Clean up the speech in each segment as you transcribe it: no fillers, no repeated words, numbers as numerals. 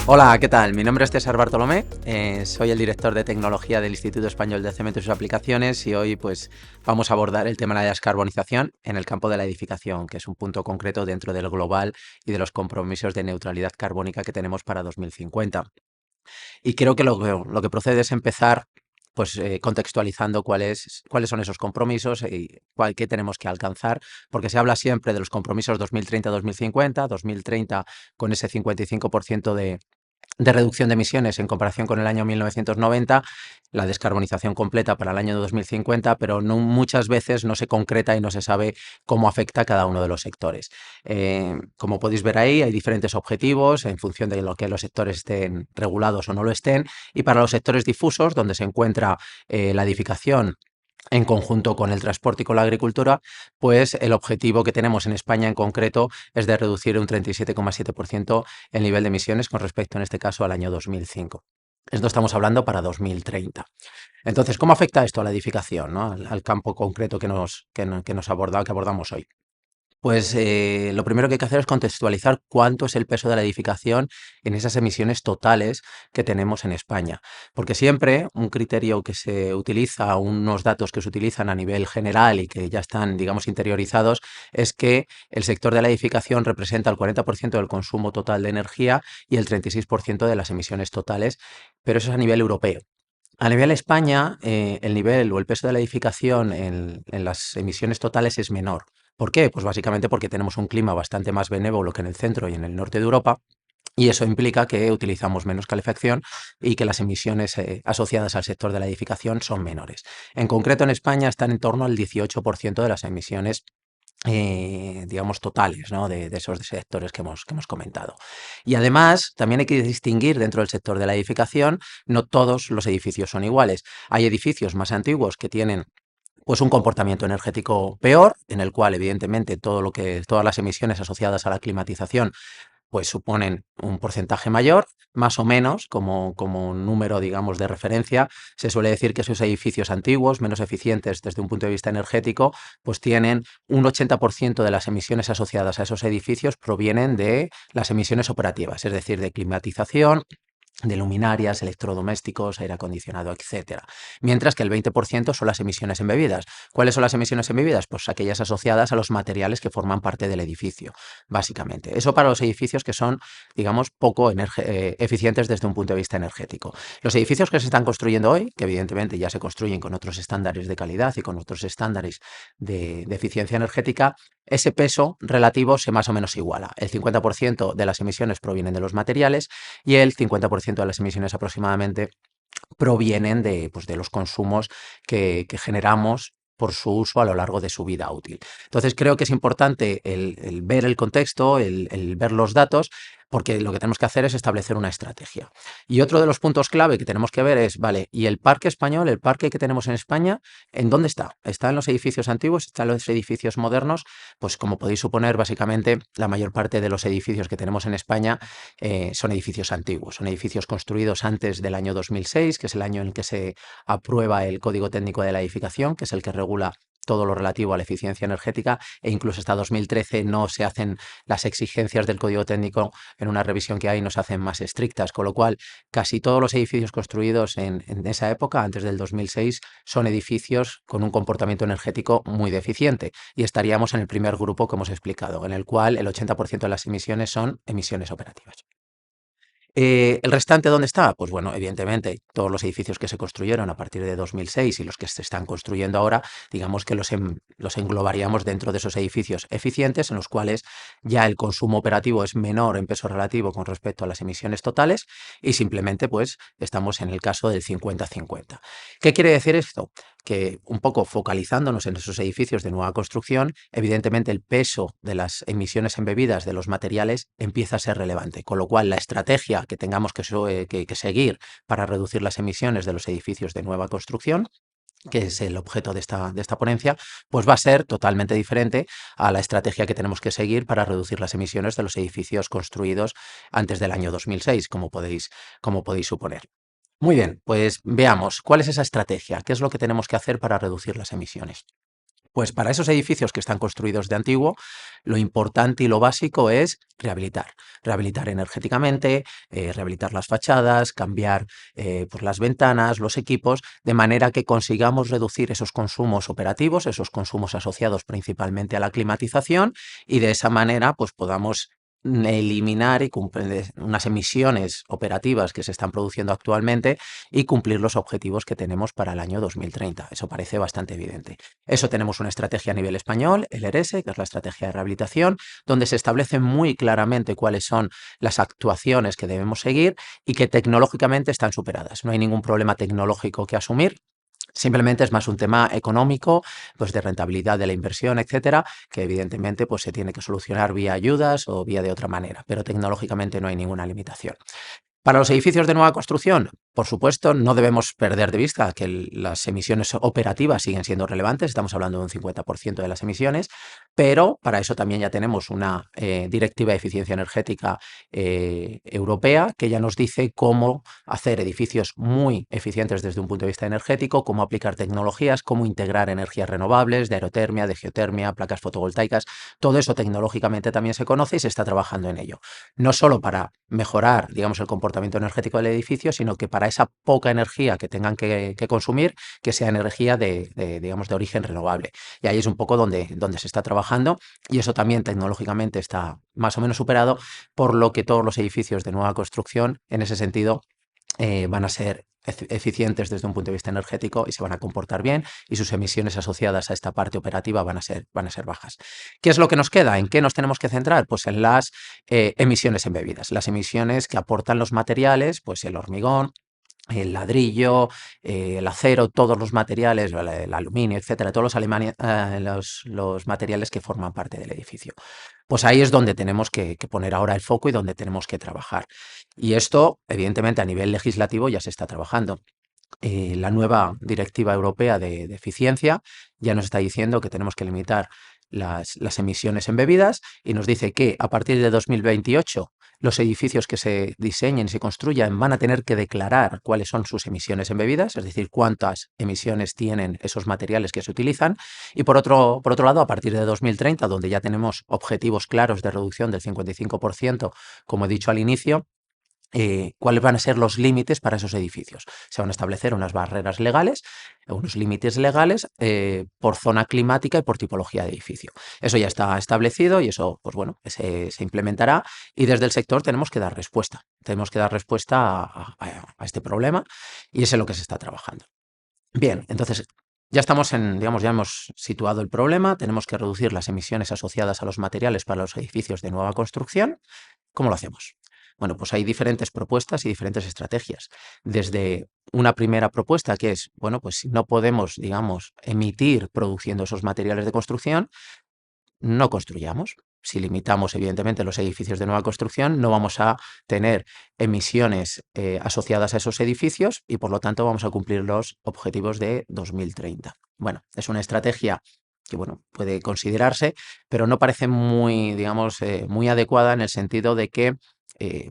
Hola, ¿qué tal? Mi nombre es César Bartolomé, soy el director de tecnología del Instituto Español de Cemento y sus aplicaciones y hoy pues vamos a abordar el tema de la descarbonización en el campo de la edificación, que es un punto concreto dentro del global y de los compromisos de neutralidad carbónica que tenemos para 2050. Y creo que lo que procede es empezar pues contextualizando cuáles son esos compromisos y qué tenemos que alcanzar, porque se habla siempre de los compromisos 2030-2050, 2030 con ese 55% de reducción de emisiones en comparación con el año 1990, la descarbonización completa para el año 2050, pero no, muchas veces no se concreta y no se sabe cómo afecta a cada uno de los sectores. Como podéis ver ahí, hay diferentes objetivos en función de lo que los sectores estén regulados o no lo estén, y para los sectores difusos, donde se encuentra la edificación en conjunto con el transporte y con la agricultura, pues el objetivo que tenemos en España en concreto es de reducir un 37,7% el nivel de emisiones con respecto, en este caso, al año 2005. Esto estamos hablando para 2030. Entonces, ¿cómo afecta esto a la edificación, ¿no? al campo concreto que abordamos hoy? Pues lo primero que hay que hacer es contextualizar cuánto es el peso de la edificación en esas emisiones totales que tenemos en España. Porque siempre un criterio que se utiliza, unos datos que se utilizan a nivel general y que ya están, digamos, interiorizados, es que el sector de la edificación representa el 40% del consumo total de energía y el 36% de las emisiones totales, pero eso es a nivel europeo. A nivel España, el nivel o el peso de la edificación en las emisiones totales es menor. ¿Por qué? Pues básicamente porque tenemos un clima bastante más benévolo que en el centro y en el norte de Europa, y eso implica que utilizamos menos calefacción y que las emisiones asociadas al sector de la edificación son menores. En concreto, en España están en torno al 18% de las emisiones, digamos, totales, ¿no? de esos sectores que hemos comentado. Y además, también hay que distinguir dentro del sector de la edificación, no todos los edificios son iguales. Hay edificios más antiguos que tienen pues un comportamiento energético peor, en el cual evidentemente todas las emisiones asociadas a la climatización pues suponen un porcentaje mayor, más o menos, como un número, digamos, de referencia. Se suele decir que esos edificios antiguos, menos eficientes desde un punto de vista energético, pues tienen un 80% de las emisiones asociadas a esos edificios provienen de las emisiones operativas, es decir, de climatización, de luminarias, electrodomésticos, aire acondicionado, etcétera. Mientras que el 20% son las emisiones embebidas. ¿Cuáles son las emisiones embebidas? Pues aquellas asociadas a los materiales que forman parte del edificio, básicamente. Eso para los edificios que son, digamos, poco eficientes desde un punto de vista energético. Los edificios que se están construyendo hoy, que evidentemente ya se construyen con otros estándares de calidad y con otros estándares de eficiencia energética, ese peso relativo se más o menos iguala. El 50% de las emisiones provienen de los materiales y el 50% de las emisiones aproximadamente provienen pues, de los consumos que generamos por su uso a lo largo de su vida útil. Entonces creo que es importante el ver el contexto, el ver los datos, porque lo que tenemos que hacer es establecer una estrategia. Y otro de los puntos clave que tenemos que ver es, vale, ¿y el parque español, el parque que tenemos en España, en dónde está? ¿Está en los edificios antiguos? ¿Está en los edificios modernos? Pues como podéis suponer, básicamente la mayor parte de los edificios que tenemos en España son edificios antiguos, son edificios construidos antes del año 2006, que es el año en el que se aprueba el Código Técnico de la Edificación, que es el que regula todo lo relativo a la eficiencia energética, e incluso hasta 2013 no se hacen las exigencias del Código Técnico, en una revisión que hay nos hacen más estrictas, con lo cual casi todos los edificios construidos en esa época, antes del 2006, son edificios con un comportamiento energético muy deficiente, y estaríamos en el primer grupo que hemos explicado, en el cual el 80% de las emisiones son emisiones operativas. ¿El restante dónde está? Pues bueno, evidentemente, todos los edificios que se construyeron a partir de 2006 y los que se están construyendo ahora, digamos que los englobaríamos dentro de esos edificios eficientes en los cuales ya el consumo operativo es menor en peso relativo con respecto a las emisiones totales y simplemente pues estamos en el caso del 50-50. ¿Qué quiere decir esto? Que un poco focalizándonos en esos edificios de nueva construcción, evidentemente el peso de las emisiones embebidas de los materiales empieza a ser relevante, con lo cual la estrategia que tengamos que seguir para reducir las emisiones de los edificios de nueva construcción, que es el objeto de esta ponencia, pues va a ser totalmente diferente a la estrategia que tenemos que seguir para reducir las emisiones de los edificios construidos antes del año 2006, como podéis suponer. Muy bien, pues veamos, ¿cuál es esa estrategia? ¿Qué es lo que tenemos que hacer para reducir las emisiones? Pues para esos edificios que están construidos de antiguo, lo importante y lo básico es rehabilitar. Rehabilitar energéticamente, rehabilitar las fachadas, cambiar pues las ventanas, los equipos, de manera que consigamos reducir esos consumos operativos, esos consumos asociados principalmente a la climatización, y de esa manera pues podamos eliminar y cumplir unas emisiones operativas que se están produciendo actualmente y cumplir los objetivos que tenemos para el año 2030. Eso parece bastante evidente. Eso tenemos una estrategia a nivel español, el ERESE, que es la estrategia de rehabilitación, donde se establecen muy claramente cuáles son las actuaciones que debemos seguir y que tecnológicamente están superadas. No hay ningún problema tecnológico que asumir. Simplemente es más un tema económico, pues de rentabilidad de la inversión, etcétera, que evidentemente pues se tiene que solucionar vía ayudas o vía de otra manera, pero tecnológicamente no hay ninguna limitación. Para los edificios de nueva construcción, por supuesto, no debemos perder de vista que las emisiones operativas siguen siendo relevantes, estamos hablando de un 50% de las emisiones, pero para eso también ya tenemos una directiva de eficiencia energética europea que ya nos dice cómo hacer edificios muy eficientes desde un punto de vista energético, cómo aplicar tecnologías, cómo integrar energías renovables, de aerotermia, de geotermia, placas fotovoltaicas. Todo eso tecnológicamente también se conoce y se está trabajando en ello. No solo para mejorar, digamos, el comportamiento energético del edificio, sino que para esa poca energía que tengan que consumir, que sea energía digamos, de origen renovable. Y ahí es un poco donde se está trabajando, y eso también tecnológicamente está más o menos superado, por lo que todos los edificios de nueva construcción, en ese sentido, van a ser eficientes desde un punto de vista energético y se van a comportar bien, y sus emisiones asociadas a esta parte operativa van a ser bajas. ¿Qué es lo que nos queda? ¿En qué nos tenemos que centrar? Pues en las emisiones embebidas, las emisiones que aportan los materiales, pues el hormigón, el ladrillo, el acero, todos los materiales, el aluminio, etcétera, todos los materiales que forman parte del edificio. Pues ahí es donde tenemos que poner ahora el foco y donde tenemos que trabajar. Y esto, evidentemente, a nivel legislativo ya se está trabajando. La nueva directiva europea de eficiencia ya nos está diciendo que tenemos que limitar las emisiones embebidas, y nos dice que a partir de 2028 los edificios que se diseñen y se construyan van a tener que declarar cuáles son sus emisiones embebidas, es decir, cuántas emisiones tienen esos materiales que se utilizan. Y por otro lado, a partir de 2030, donde ya tenemos objetivos claros de reducción del 55%, como he dicho al inicio, cuáles van a ser los límites para esos edificios. Se van a establecer unas barreras legales, unos límites legales por zona climática y por tipología de edificio. Eso ya está establecido y eso, pues bueno, se implementará, y desde el sector tenemos que dar respuesta. Tenemos que dar respuesta a este problema, y es en lo que se está trabajando. Bien, entonces ya estamos digamos, ya hemos situado el problema, tenemos que reducir las emisiones asociadas a los materiales para los edificios de nueva construcción. ¿Cómo lo hacemos? Bueno, pues hay diferentes propuestas y diferentes estrategias. Desde una primera propuesta que es, bueno, pues si no podemos, digamos, emitir produciendo esos materiales de construcción, no construyamos. Si limitamos, evidentemente, los edificios de nueva construcción, no vamos a tener emisiones asociadas a esos edificios, y por lo tanto vamos a cumplir los objetivos de 2030. Bueno, es una estrategia que, bueno, puede considerarse, pero no parece muy, digamos, muy adecuada, en el sentido de que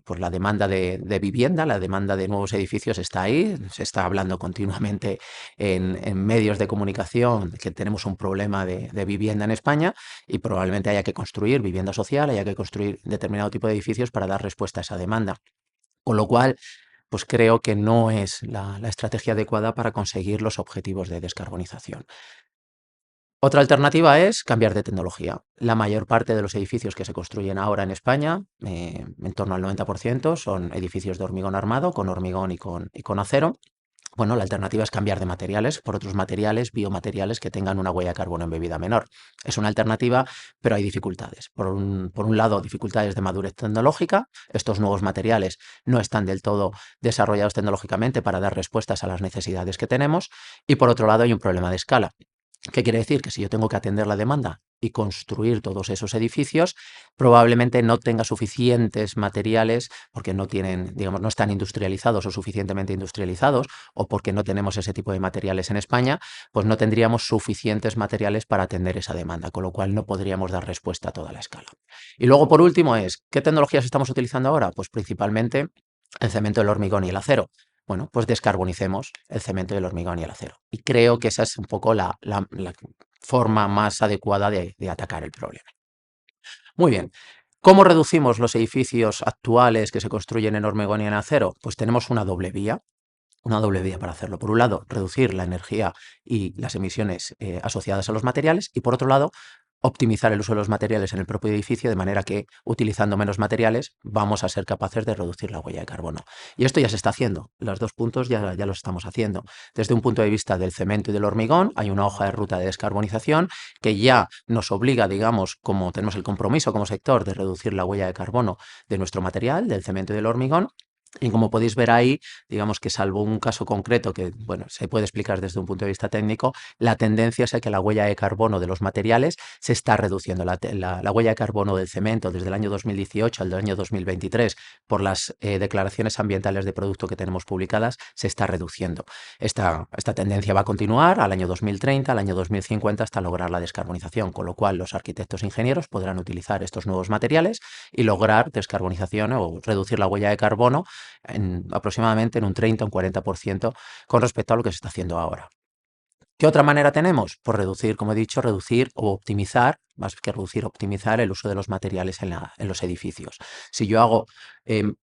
pues la demanda de vivienda, la demanda de nuevos edificios está ahí. Se está hablando continuamente en medios de comunicación que tenemos un problema de vivienda en España, y probablemente haya que construir vivienda social, haya que construir determinado tipo de edificios para dar respuesta a esa demanda. Con lo cual, pues creo que no es la estrategia adecuada para conseguir los objetivos de descarbonización. Otra alternativa es cambiar de tecnología. La mayor parte de los edificios que se construyen ahora en España, en torno al 90%, son edificios de hormigón armado, con hormigón y con acero. Bueno, la alternativa es cambiar de materiales por otros materiales, biomateriales, que tengan una huella de carbono embebida menor. Es una alternativa, pero hay dificultades. Por un lado, dificultades de madurez tecnológica. Estos nuevos materiales no están del todo desarrollados tecnológicamente para dar respuestas a las necesidades que tenemos. Y por otro lado, hay un problema de escala. ¿Qué quiere decir? Que si yo tengo que atender la demanda y construir todos esos edificios, probablemente no tenga suficientes materiales, porque no tienen, digamos, no están industrializados o suficientemente industrializados, o porque no tenemos ese tipo de materiales en España, pues no tendríamos suficientes materiales para atender esa demanda, con lo cual no podríamos dar respuesta a toda la escala. Y luego, por último, ¿qué tecnologías estamos utilizando ahora? Pues principalmente el cemento, el hormigón y el acero. Bueno, pues descarbonicemos el cemento, el hormigón y el acero. Y creo que esa es un poco forma más adecuada de atacar el problema. Muy bien. ¿Cómo reducimos los edificios actuales que se construyen en hormigón y en acero? Pues tenemos una doble vía para hacerlo. Por un lado, reducir la energía y las emisiones asociadas a los materiales, y por otro lado, optimizar el uso de los materiales en el propio edificio, de manera que utilizando menos materiales vamos a ser capaces de reducir la huella de carbono. Y esto ya se está haciendo, los dos puntos ya lo estamos haciendo. Desde un punto de vista del cemento y del hormigón, hay una hoja de ruta de descarbonización que ya nos obliga, digamos, como tenemos el compromiso como sector de reducir la huella de carbono de nuestro material, del cemento y del hormigón. Y como podéis ver ahí, digamos que salvo un caso concreto que, bueno, se puede explicar desde un punto de vista técnico, la tendencia es a que la huella de carbono de los materiales se está reduciendo. La huella de carbono del cemento desde el año 2018 al año 2023, por las declaraciones ambientales de producto que tenemos publicadas, se está reduciendo. Esta tendencia va a continuar al año 2030, al año 2050, hasta lograr la descarbonización, con lo cual los arquitectos e ingenieros podrán utilizar estos nuevos materiales y lograr descarbonización o reducir la huella de carbono aproximadamente en un 30 o un 40% con respecto a lo que se está haciendo ahora. ¿Qué otra manera tenemos? Pues reducir, como he dicho, reducir o optimizar, más que reducir, optimizar el uso de los materiales en los edificios. Si yo hago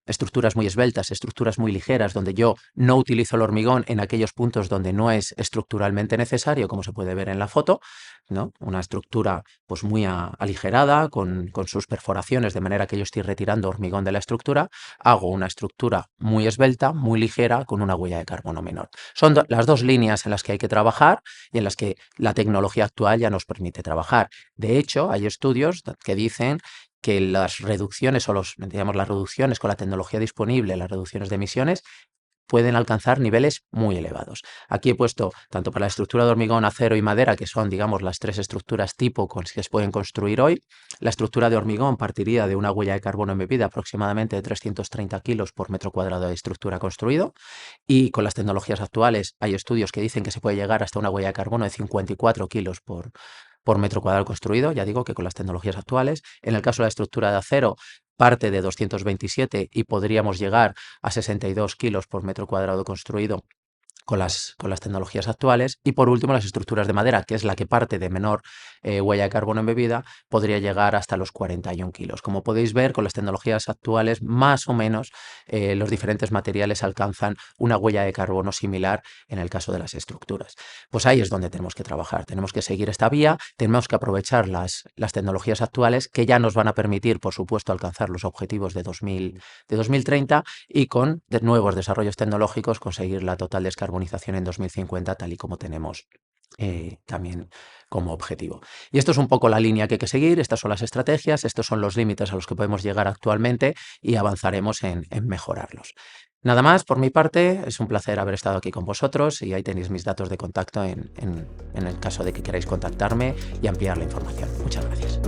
estructuras muy esbeltas, estructuras muy ligeras, donde yo no utilizo el hormigón en aquellos puntos donde no es estructuralmente necesario, como se puede ver en la foto, ¿no? Una estructura pues muy aligerada, con sus perforaciones, de manera que yo estoy retirando hormigón de la estructura, hago una estructura muy esbelta, muy ligera, con una huella de carbono menor. Son las dos líneas en las que hay que trabajar y en las que la tecnología actual ya nos permite trabajar. De hecho, hay estudios que dicen que las reducciones o las reducciones con la tecnología disponible, las reducciones de emisiones, pueden alcanzar niveles muy elevados. Aquí he puesto tanto para la estructura de hormigón, acero y madera, que son, digamos, las tres estructuras tipo con que se pueden construir hoy. La estructura de hormigón partiría de una huella de carbono embebida aproximadamente de 330 kilos por metro cuadrado de estructura construido, y con las tecnologías actuales hay estudios que dicen que se puede llegar hasta una huella de carbono de 54 kilos por metro cuadrado construido, ya digo que con las tecnologías actuales. En el caso de la estructura de acero, parte de 227 y podríamos llegar a 62 kilos por metro cuadrado construido con las tecnologías actuales. Y por último, las estructuras de madera, que es la que parte de menor huella de carbono embebida, podría llegar hasta los 41 kilos. Como podéis ver, con las tecnologías actuales, más o menos los diferentes materiales alcanzan una huella de carbono similar en el caso de las estructuras. Pues ahí es donde tenemos que trabajar. Tenemos que seguir esta vía, tenemos que aprovechar las tecnologías actuales, que ya nos van a permitir, por supuesto, alcanzar los objetivos de 2030, y con nuevos desarrollos tecnológicos conseguir la total descarbonización en 2050, tal y como tenemos también como objetivo. Y esto es un poco la línea que hay que seguir, estas son las estrategias, estos son los límites a los que podemos llegar actualmente, y avanzaremos en mejorarlos. Nada más por mi parte, es un placer haber estado aquí con vosotros, y ahí tenéis mis datos de contacto en el caso de que queráis contactarme y ampliar la información. Muchas gracias.